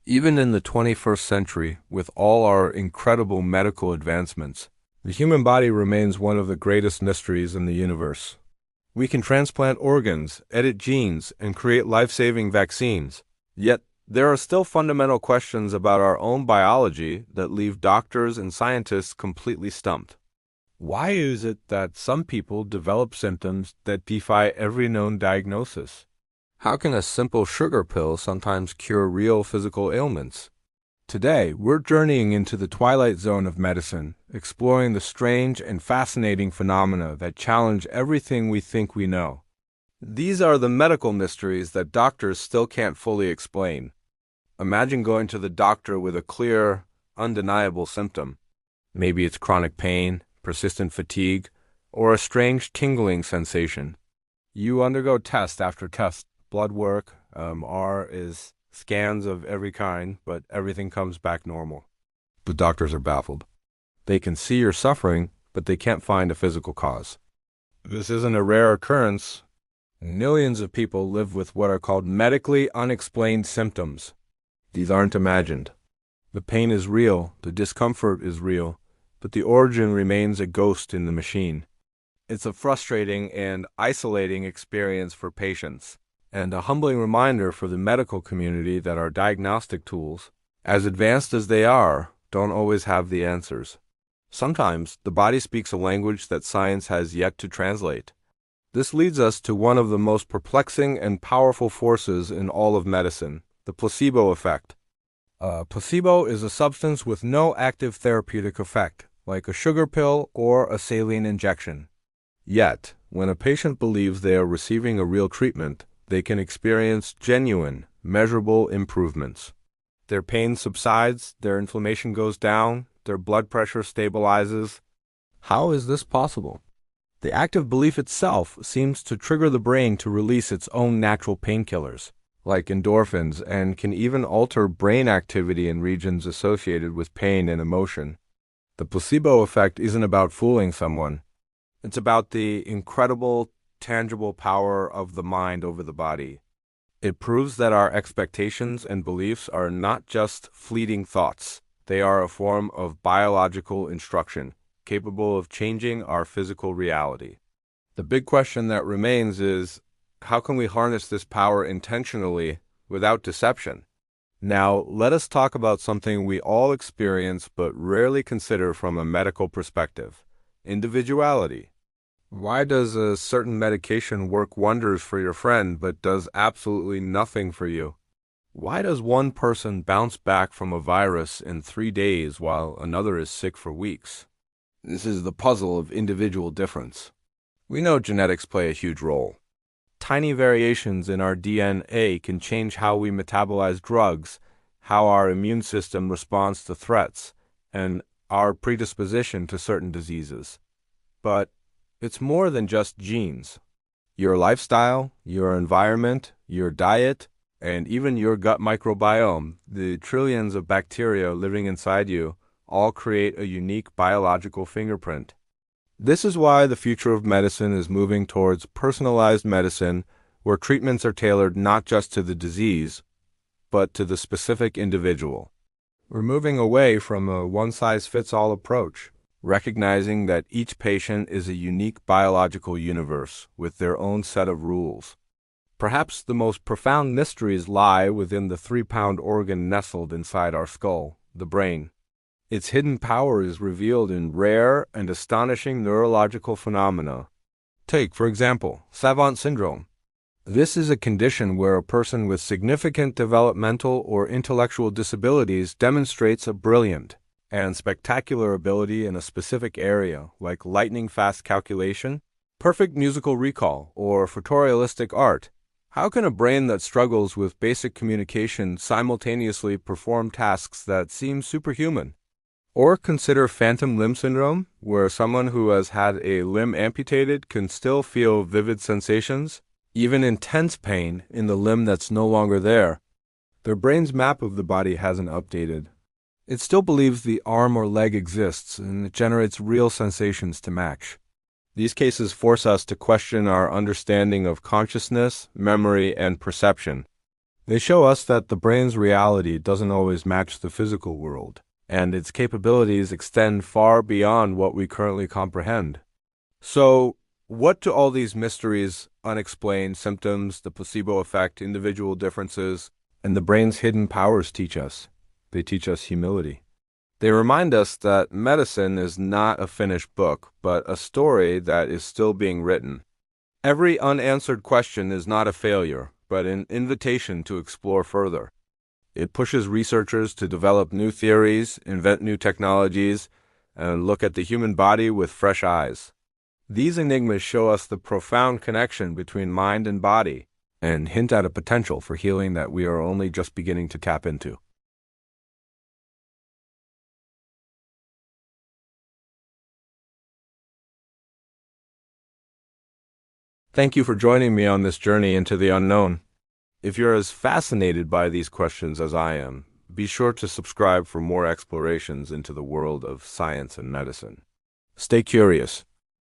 Even in the 21st century, with all our incredible medical advancements, the human body remains one of the greatest mysteries in the universe. We can transplant organs, edit genes, and create life-saving vaccines. Yet, there are still fundamental questions about our own biology that leave doctors and scientists completely stumped. Why is it that some people develop symptoms that defy every known diagnosis? How can a simple sugar pill sometimes cure real physical ailments? Today, we're journeying into the twilight zone of medicine, exploring the strange and fascinating phenomena that challenge everything we think we know. These are the medical mysteries that doctors still can't fully explain. Imagine going to the doctor with a clear, undeniable symptom. Maybe it's chronic pain, persistent fatigue, or a strange tingling sensation. You undergo test after test, blood work, scans of every kind, but everything comes back normal. But doctors are baffled. They can see you're suffering, but they can't find a physical cause. This isn't a rare occurrence. Millions of people live with what are called medically unexplained symptoms. These aren't imagined. The pain is real, the discomfort is real, but the origin remains a ghost in the machine. It's a frustrating and isolating experience for patients, and a humbling reminder for the medical community that our diagnostic tools, as advanced as they are, don't always have the answers. Sometimes the body speaks a language that science has yet to translate. This leads us to one of the most perplexing and powerful forces in all of medicine, the placebo effect. Placebo is a substance with no active therapeutic effect, like a sugar pill or a saline injection. Yet, when a patient believes they are receiving a real treatment, they can experience genuine, measurable improvements. Their pain subsides, their inflammation goes down, their blood pressure stabilizes. How is this possible? The act of belief itself seems to trigger the brain to release its own natural painkillers, like endorphins, and can even alter brain activity in regions associated with pain and emotion. The placebo effect isn't about fooling someone. It's about the incredible, tangible power of the mind over the body. It proves that our expectations and beliefs are not just fleeting thoughts. They are a form of biological instruction, capable of changing our physical reality. The big question that remains is, how can we harness this power intentionally without deception? Now, let us talk about something we all experience but rarely consider from a medical perspective: individuality. Why does a certain medication work wonders for your friend but does absolutely nothing for you? Why does one person bounce back from a virus in 3 days while another is sick for weeks? This is the puzzle of individual difference. We know genetics play a huge role. Tiny variations in our DNA can change how we metabolize drugs, how our immune system responds to threats, and our predisposition to certain diseases. But it's more than just genes. Your lifestyle, your environment, your diet, and even your gut microbiome, the trillions of bacteria living inside you, all create a unique biological fingerprint. This is why the future of medicine is moving towards personalized medicine, where treatments are tailored not just to the disease, but to the specific individual. We're moving away from a one-size-fits-all approach, recognizing that each patient is a unique biological universe with their own set of rules. Perhaps the most profound mysteries lie within the 3-pound organ nestled inside our skull, the brain. Its hidden power is revealed in rare and astonishing neurological phenomena. Take, for example, savant syndrome. This is a condition where a person with significant developmental or intellectual disabilities demonstrates a brilliant and spectacular ability in a specific area, like lightning-fast calculation, perfect musical recall, or photorealistic art. How can a brain that struggles with basic communication simultaneously perform tasks that seem superhuman? Or consider phantom limb syndrome, where someone who has had a limb amputated can still feel vivid sensations, even intense pain, in the limb that's no longer there. Their brain's map of the body hasn't updated. It still believes the arm or leg exists, and it generates real sensations to match. These cases force us to question our understanding of consciousness, memory, and perception. They show us that the brain's reality doesn't always match the physical world, and its capabilities extend far beyond what we currently comprehend. So, what do all these mysteries, unexplained symptoms, the placebo effect, individual differences, and the brain's hidden powers teach us? They teach us humility. They remind us that medicine is not a finished book, but a story that is still being written. Every unanswered question is not a failure, but an invitation to explore further. It pushes researchers to develop new theories, invent new technologies, and look at the human body with fresh eyes. These enigmas show us the profound connection between mind and body, and hint at a potential for healing that we are only just beginning to tap into. Thank you for joining me on this journey into the unknown. If you're as fascinated by these questions as I am, be sure to subscribe for more explorations into the world of science and medicine. Stay curious,